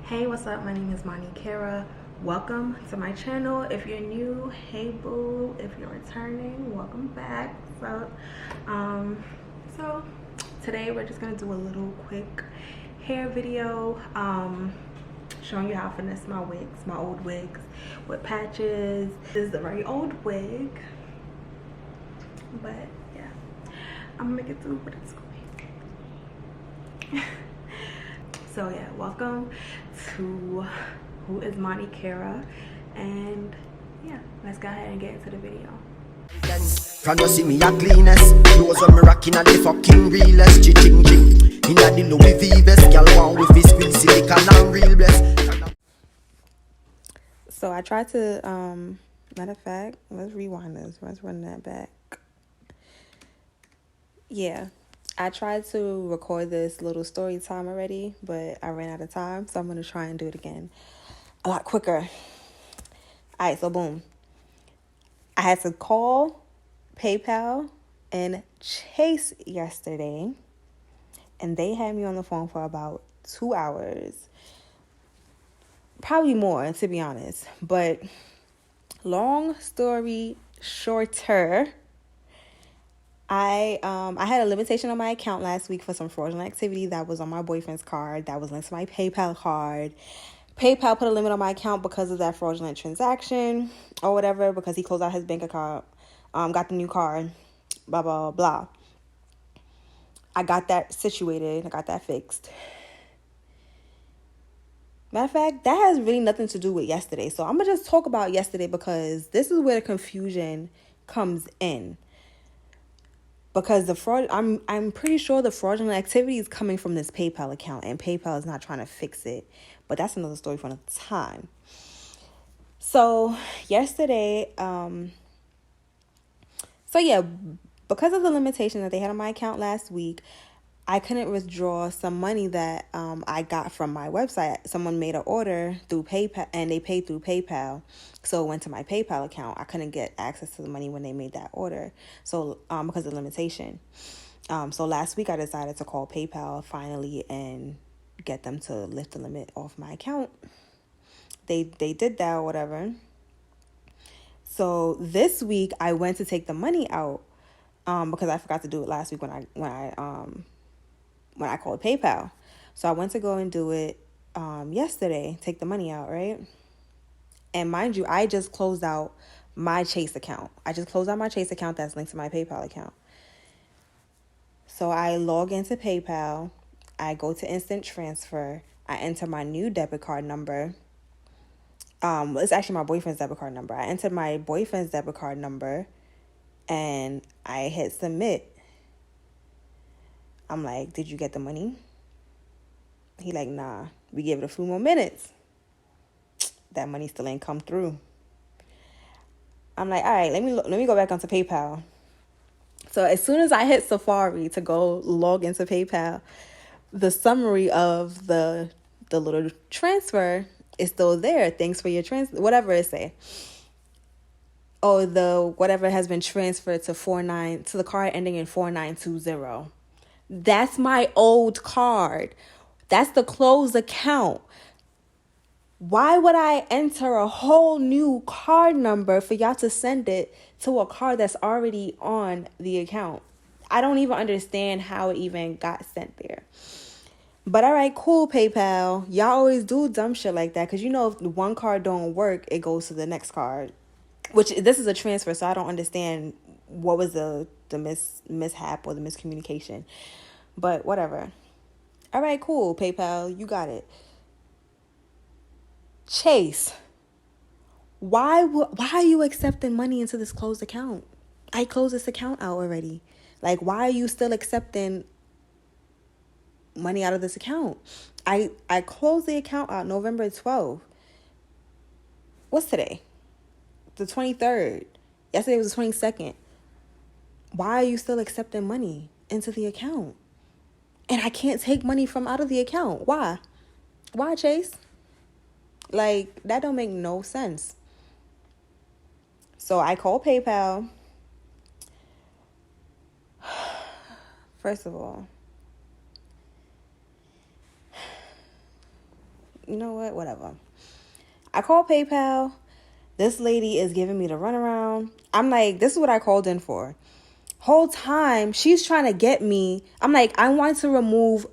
Hey, what's up? My name is Mani Kara. Welcome to my channel. If you're new, hey boo. If you're returning, welcome back. What's up? So today we're just gonna do a little quick hair video, showing you how I finesse my wigs, my old wigs with patches. This is a very old wig, but yeah, I'm gonna make it through what it's going. So yeah, welcome to Who is Mani Kara, and yeah, let's go ahead and get into the video. Can you see me a cleanest? Clothes when me rocking at the fucking realest. Ching ching inna the Louis V vest. Girl want with his squeeze silicone and real blessed. So I tried to matter of fact, let's rewind this. Let's run that back. Yeah, I tried to record this little story time already, but I ran out of time, so I'm gonna try and do it again a lot quicker. All right, so boom, I had to call PayPal and Chase yesterday, and they had me on the phone for about 2 hours, probably more to be honest. But long story shorter, I had a limitation on my account last week for some fraudulent activity that was on my boyfriend's card that was linked to my PayPal card. PayPal put a limit on my account because of that fraudulent transaction or whatever, because he closed out his bank account, got the new card, blah blah blah. I got that situated. I got that fixed. Matter of fact, that has really nothing to do with yesterday. So I'm going to just talk about yesterday because this is where the confusion comes in. Because the fraud, I'm pretty sure the fraudulent activity is coming from this PayPal account, and PayPal is not trying to fix it. But that's another story for another time. So yesterday, because of the limitation that they had on my account last week, I couldn't withdraw some money that I got from my website. Someone made an order through PayPal and they paid through PayPal. So it went to my PayPal account. I couldn't get access to the money when they made that order. So because of the limitation. So last week I decided to call PayPal finally and get them to lift the limit off my account. They did that or whatever. So this week I went to take the money out because I forgot to do it last week when I called PayPal. So I went to go and do it yesterday, take the money out, right? And mind you, I just closed out my Chase account. I just closed out my Chase account that's linked to my PayPal account. So I log into PayPal. I go to instant transfer. I enter my new debit card number. It's actually my boyfriend's debit card number. I entered my boyfriend's debit card number and I hit submit. I'm like, did you get the money? He like, nah, we gave it a few more minutes. That money still ain't come through. I'm like, all right, let me go back onto PayPal. So as soon as I hit Safari to go log into PayPal, the summary of the little transfer is still there. Thanks for your transfer, whatever it say. Oh, the whatever has been transferred to the card ending in 4920. That's my old card. That's the closed account. Why would I enter a whole new card number for y'all to send it to a card that's already on the account? I don't even understand how it even got sent there. But all right, cool, PayPal. Y'all always do dumb shit like that because if one card don't work, it goes to the next card. Which this is a transfer, so I don't understand what was the mishap or the miscommunication. But whatever. All right, cool, PayPal. You got it. Chase, why are you accepting money into this closed account? I closed this account out already. Like, why are you still accepting money out of this account? I closed the account out November 12th. What's today? The 23rd. Yesterday was the 22nd. Why are you still accepting money into the account? And I can't take money from out of the account. Why? Why, Chase? Like, that don't make no sense. So I called PayPal. First of all, you know what, whatever. I call PayPal. This lady is giving me the runaround. I'm like, this is what I called in for. Whole time she's trying to get me. I'm like, I want to remove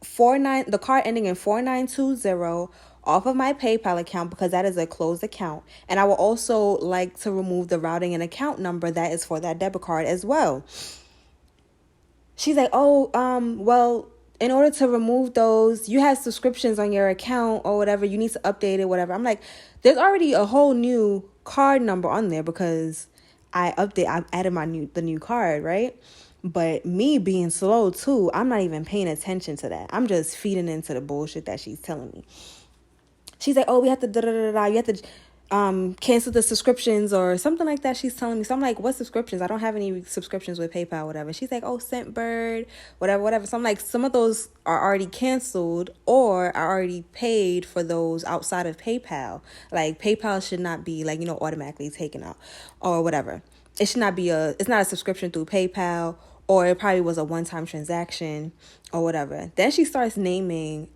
the card ending in 4920 off of my PayPal account because that is a closed account. And I will also like to remove the routing and account number that is for that debit card as well. She's like, oh, well, in order to remove those, you have subscriptions on your account or whatever. You need to update it, whatever. I'm like, there's already a whole new card number on there because I added the new card, right? But me being slow too, I'm not even paying attention to that. I'm just feeding into the bullshit that she's telling me. She's like, oh, we have to you have to cancel the subscriptions or something like that. She's telling me. So I'm like, what subscriptions? I don't have any subscriptions with PayPal, whatever. She's like, oh, Scentbird, whatever. So I'm like, some of those are already canceled or are already paid for those outside of PayPal. Like PayPal should not be like, automatically taken out or whatever. It should not be it's not a subscription through PayPal, or it probably was a one-time transaction or whatever. Then she starts naming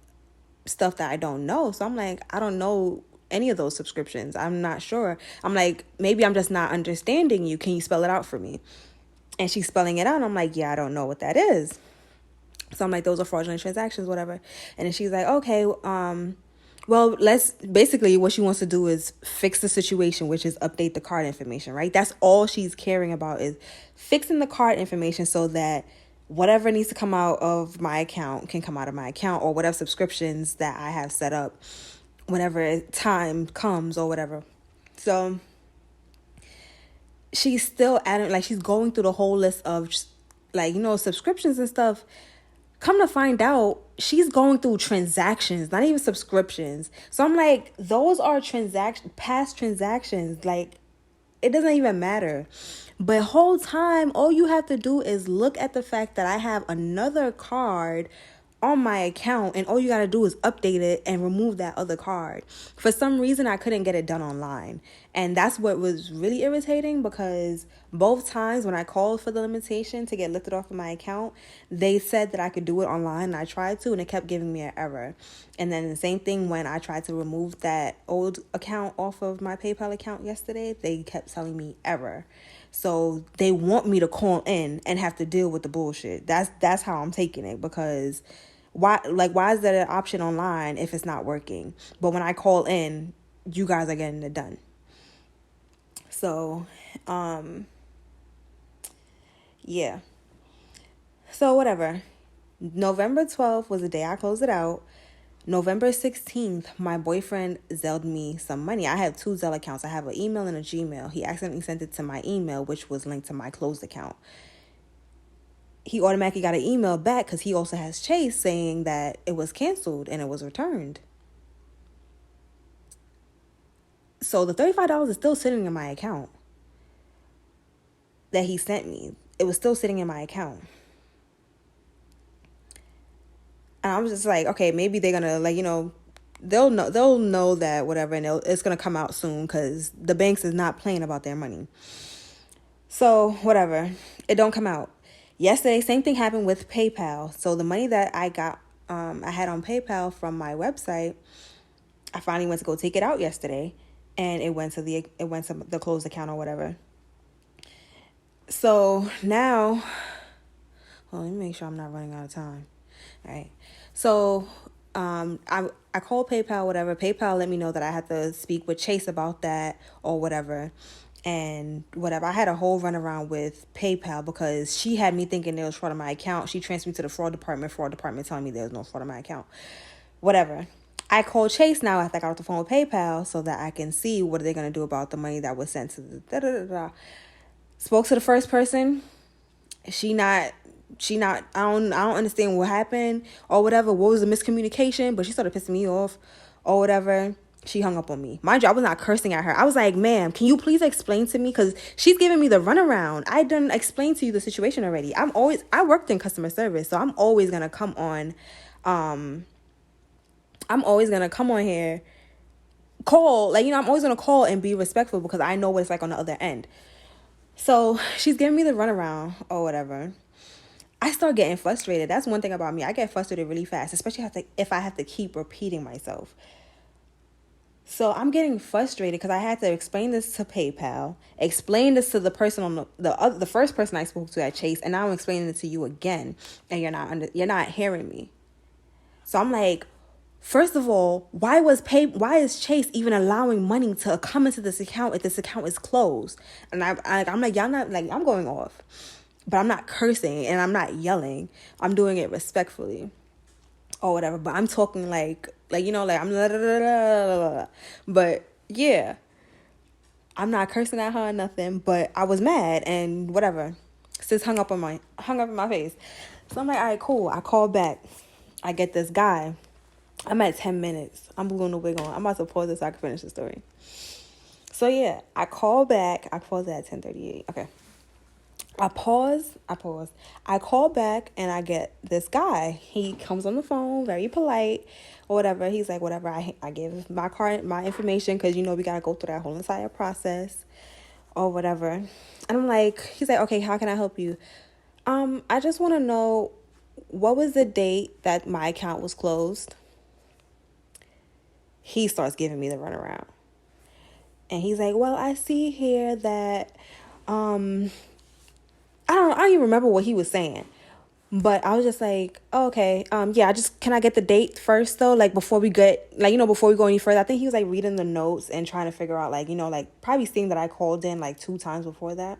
stuff that I don't know. So I'm like, I don't know any of those subscriptions. I'm not sure. I'm like, maybe I'm just not understanding you. Can you spell it out for me? And she's spelling it out. And I'm like, yeah, I don't know what that is. So I'm like, those are fraudulent transactions, whatever. And then she's like, okay, well, basically what she wants to do is fix the situation, which is update the card information, right? That's all she's caring about, is fixing the card information so that whatever needs to come out of my account can come out of my account, or whatever subscriptions that I have set up whenever time comes or whatever. So she's still adding, like, she's going through the whole list of like, subscriptions and stuff. Come to find out, she's going through transactions, not even subscriptions. So I'm like, those are past transactions. Like, it doesn't even matter. But whole time, all you have to do is look at the fact that I have another card on my account, and all you got to do is update it and remove that other card. For some reason, I couldn't get it done online. And that's what was really irritating, because both times when I called for the limitation to get lifted off of my account, they said that I could do it online, and I tried to, and it kept giving me an error. And then the same thing when I tried to remove that old account off of my PayPal account yesterday, they kept telling me error. So they want me to call in and have to deal with the bullshit. That's how I'm taking it, because why is there an option online if it's not working? But when I call in, you guys are getting it done. So, yeah. So whatever. November 12th was the day I closed it out. November 16th, my boyfriend Zelled me some money. I have 2 Zelle accounts. I have an email and a Gmail. He accidentally sent it to my email, which was linked to my closed account. He automatically got an email back because he also has Chase saying that it was canceled and it was returned. So the $35 is still sitting in my account that he sent me. It was still sitting in my account. And I was just like, okay, maybe they're gonna, like, they'll know that whatever, and it's gonna come out soon, because the banks is not playing about their money. So whatever, it don't come out. Yesterday, same thing happened with PayPal. So the money that I got, I had on PayPal from my website, I finally went to go take it out yesterday, and it went to the closed account or whatever. So now, let me make sure I'm not running out of time. All right. So I called PayPal, whatever. PayPal let me know that I had to speak with Chase about that or whatever. And whatever. I had a whole runaround with PayPal because she had me thinking there was fraud on my account. She transferred me to the fraud department telling me there was no fraud on my account. Whatever. I called Chase now after I got off the phone with PayPal so that I can see what are they going to do about the money that was sent to the Spoke to the first person. I don't understand what happened or whatever. What was the miscommunication? But she started pissing me off or whatever. She hung up on me. Mind you, I was not cursing at her. I was like, ma'am, can you please explain to me? Because she's giving me the runaround. I done explained to you the situation already. I worked in customer service, so I'm always going to come on. I'm always going to come on here, call. I'm always going to call and be respectful because I know what it's like on the other end. So she's giving me the runaround or whatever. I start getting frustrated. That's one thing about me. I get frustrated really fast, especially if I have to keep repeating myself. So I'm getting frustrated because I had to explain this to PayPal, explain this to the person on the first person I spoke to at Chase, and now I'm explaining it to you again, and you're not hearing me. So I'm like, first of all, why is Chase even allowing money to come into this account if this account is closed? And I'm like, y'all not, like, I'm going off, but I'm not cursing and I'm not yelling. I'm doing it respectfully or whatever. But I'm talking like you know, like I'm blah, blah, blah, blah, blah. But yeah, I'm not cursing at her or nothing. But I was mad and whatever. Sis hung up in my face. So I'm like, all right, cool. I call back. I get this guy. I'm at 10 minutes. I'm gluing the wig on. I'm about to pause this so I can finish the story. So yeah, I call back. I paused at 10:38. Okay. I pause. I call back and I get this guy. He comes on the phone, very polite or whatever. He's like, whatever. I give my card, my information, because, you know, we got to go through that whole entire process or whatever. And I'm like, he's like, okay, how can I help you? I just want to know, what was the date that my account was closed? He starts giving me the runaround. And he's like, well, I see here that, I don't even remember what he was saying, but I was just like, oh, okay, yeah, can I get the date first though? Like before we go any further. I think he was like reading the notes and trying to figure out, like, you know, like probably seeing that I called in like 2 times before that.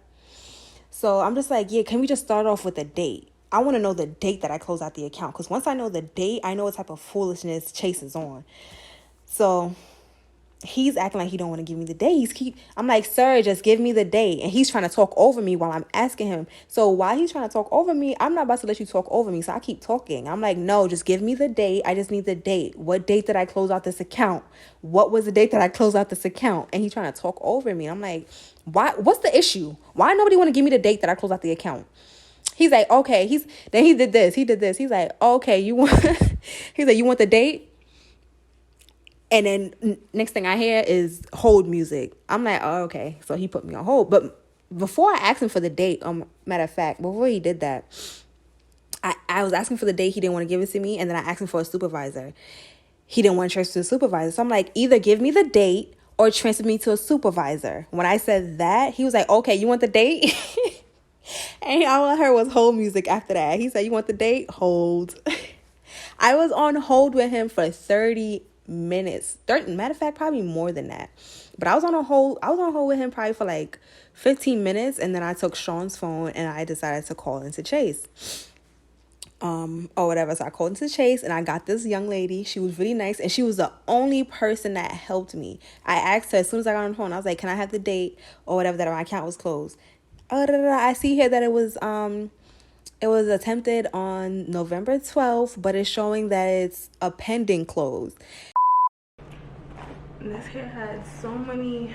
So I'm just like, yeah, can we just start off with the date? I want to know the date that I closed out the account, because once I know the date, I know what type of foolishness Chase is on. So he's acting like he don't want to give me the date. I'm like, sir, just give me the date. And he's trying to talk over me while I'm asking him. So while he's trying to talk over me, I'm not about to let you talk over me. So I keep talking. I'm like, no, just give me the date. I just need the date. What date did I close out this account? What was the date that I closed out this account? And he's trying to talk over me. I'm like, why? What's the issue? Why nobody want to give me the date that I closed out the account? He's like, okay. Then he did this. He's like, okay, he's like, you want the date? And then next thing I hear is hold music. I'm like, oh, okay. So he put me on hold. But before I asked him for the date, matter of fact, before he did that, I was asking for the date. He didn't want to give it to me. And then I asked him for a supervisor. He didn't want to transfer to a supervisor. So I'm like, either give me the date or transfer me to a supervisor. When I said that, he was like, okay, you want the date? And all I heard was hold music after that. He said, you want the date? Hold. I was on hold with him for 30 minutes. Matter of fact, probably more than that. But I was on hold with him probably for like 15 minutes, and then I took Sean's phone and I decided to call into Chase. Or whatever. So I called into Chase and I got this young lady. She was really nice, and she was the only person that helped me. I asked her as soon as I got on the phone, I was like, can I have the date or whatever that my account was closed? I see here that it was attempted on November 12th, but it's showing that it's a pending close. And this here had so many.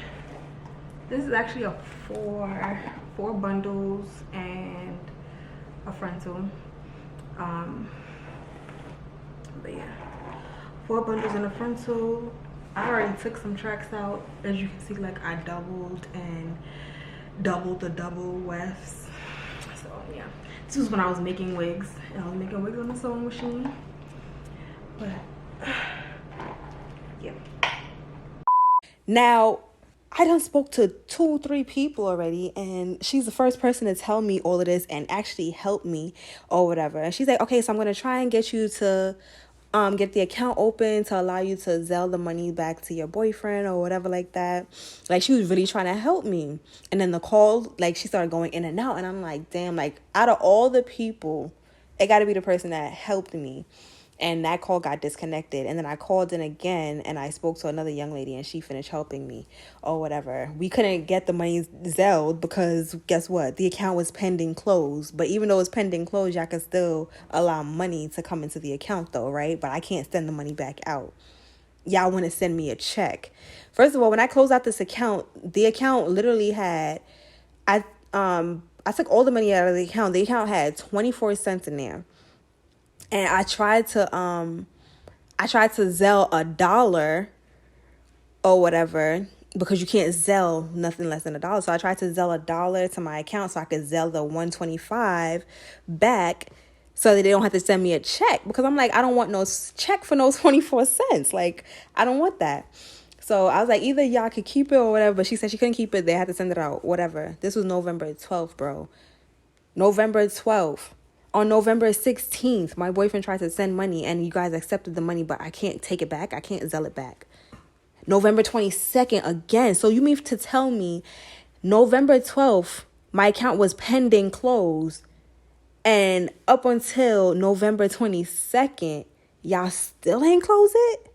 This is actually a four bundles and a frontal. But yeah, 4 bundles and a frontal. I already took some tracks out. As you can see, like I doubled the double wefts. So yeah, this was when I was making wigs. And I was making wigs on the sewing machine. But yeah. Now, I done spoke to 2-3 people already, and she's the first person to tell me all of this and actually help me or whatever. And she's like, okay, so I'm going to try and get you to get the account open to allow you to Zelle the money back to your boyfriend or whatever like that. Like, she was really trying to help me. And then the call, like, she started going in and out, and I'm like, damn, like, out of all the people, it got to be the person that helped me. And that call got disconnected. And then I called in again and I spoke to another young lady and she finished helping me or whatever. We couldn't get the money Zelled because guess what? The account was pending close. But even though it's pending close, y'all can still allow money to come into the account though, right? But I can't send the money back out. Y'all want to send me a check. First of all, when I closed out this account, the account literally had, I took all the money out of the account. The account had 24 cents in there. And I tried to Zelle $1 or whatever, because you can't Zelle nothing less than $1. So I tried to Zelle $1 to my account so I could Zelle the 125 back so that they don't have to send me a check, because I'm like, I don't want no check for no 24 cents. Like, I don't want that. So I was like, either y'all could keep it or whatever. But she said she couldn't keep it. They had to send it out, whatever. This was November 12th, bro. November 12th. On November 16th, my boyfriend tried to send money and you guys accepted the money, but I can't take it back. I can't Zelle it back. November 22nd again. So you mean to tell me November 12th, my account was pending close, and up until November 22nd, y'all still ain't close it?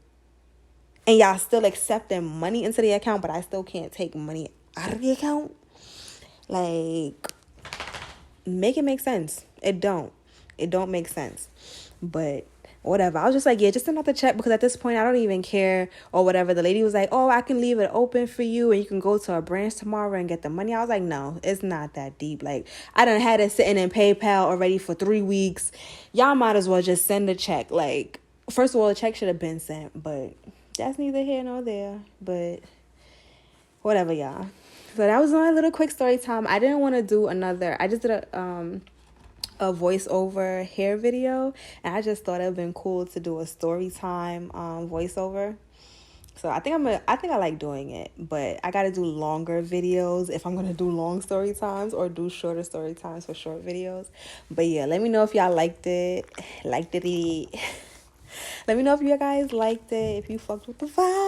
And y'all still accepting money into the account, but I still can't take money out of the account? Like, make it make sense. It don't make sense. But whatever. I was just like, yeah, just another check, because at this point I don't even care or whatever. The lady was like, oh, I can leave it open for you and you can go to a branch tomorrow and get the money. I was like, no, it's not that deep. Like, I done had it sitting in PayPal already for 3 weeks. Y'all might as well just send a check. Like, first of all, the check should have been sent, but that's neither here nor there. But whatever, y'all. So that was my little quick story time. I didn't want to do another. I just did a voiceover hair video, and I just thought it would have been cool to do a story time voiceover. So I think I like doing it, but I gotta do longer videos if I'm gonna do long story times, or do shorter story times for short videos. But yeah, let me know if y'all liked it. Let me know if you guys liked it, if you fucked with the vibe.